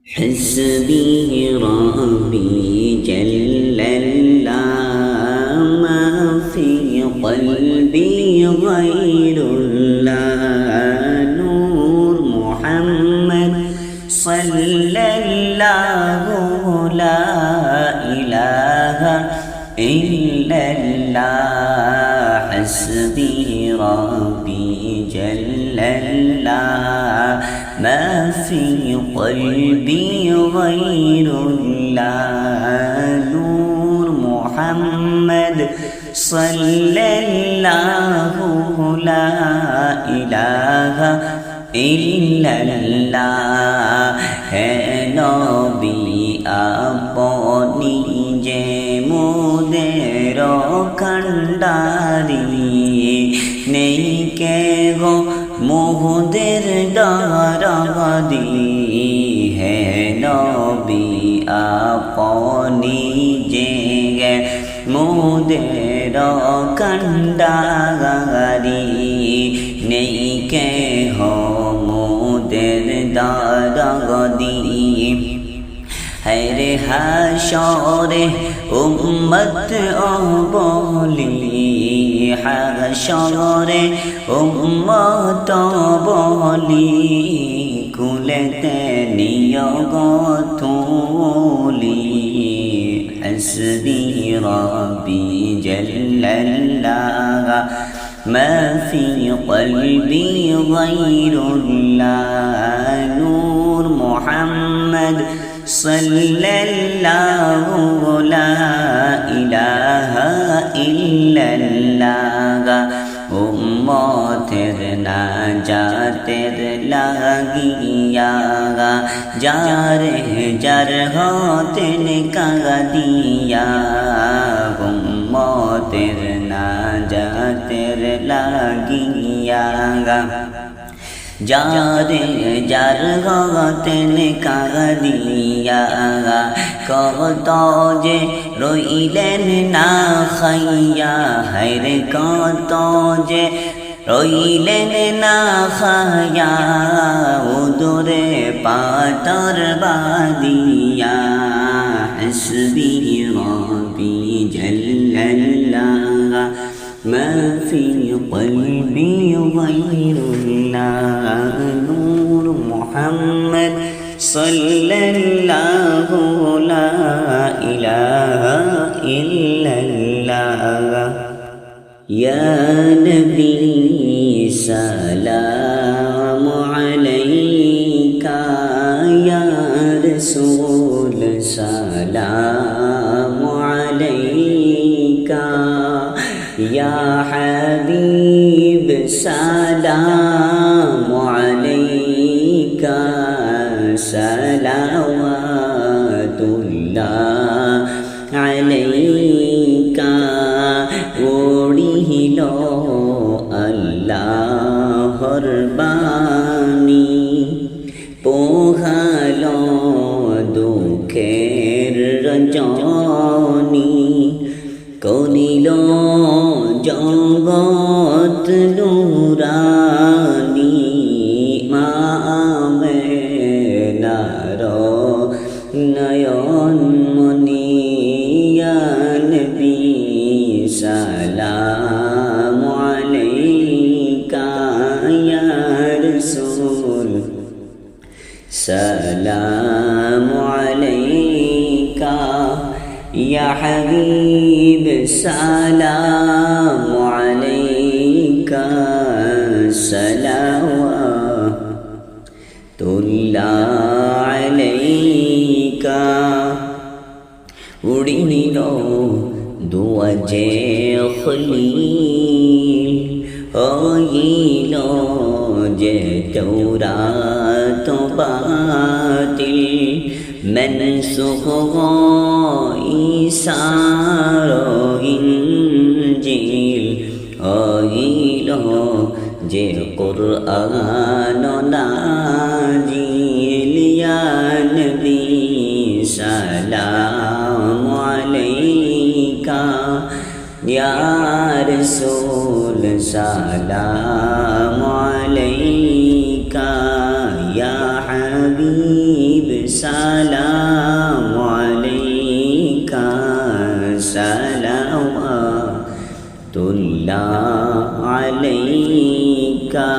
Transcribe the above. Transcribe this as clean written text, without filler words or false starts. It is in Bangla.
حسبي ربي جل الله ما في قلبي غير الله نور محمد صلى الله لا إله إلا الله حسبي ربي جل الله ما في قلبي غير الله نور محمد صلى الله لا إله إلا الله ہے نبی আপনি যে মোদের কান্ডারি নেই কে গো মোদের দারাদি হে নবী আপনি যে মোদের কান্ডারি নেই কে মোদের দারাদি হরে হাশরে উম্মত বলি হাশরে উম্মত বলি কুলতে নিয়োগ তুলি হাসবি রব্বি জাল্লাল্লাহ ما في قلبي غير الله نور محمد صلى الله لا إله إلا الله উম্মতের নাজাতের লাগিয়া যারে যার হতেন কাদিয়া উম্মতের নাজাতের লাগিয়া যারে যার হতেন কাদিয়া কত যে রইলেন না খাইয়া হায়রে কত যে রইলেন না খাইয়া উদরে পাতর বাদিয়া হাসবি রব্বি জাল্লাল্লাহ ما في قلبي غير الله نور محمد صلى الله لا إله إلا الله يا نبي سلام عليك يا رسول سلام عليك يا حبيب سلام عليك صلوات الله عليك উড়িল আল্লাহর বাণী পোহাল দুঃখের রজনী করিল জগৎ নুরানি মা আমেনার নয়ন মনি ইয়া নবী সালাম আলাইকা ইয়া রাসূল সালাম আলাইকা يا حبيب سلام عليك صلوات الله عليك উড়িল দুয়াজে খলিল হইল যে তওরাত বাতিল منسوخ ঈসার ইনজিল হইল যে কুরআন নাজিল ইয়া নবী সালাম আলাইকা ইয়া রাসূল সালাম আলাইকা ইয়া হাবিব সালাম আলাইকা সালাওয়াতুল্লাহ আলাইকা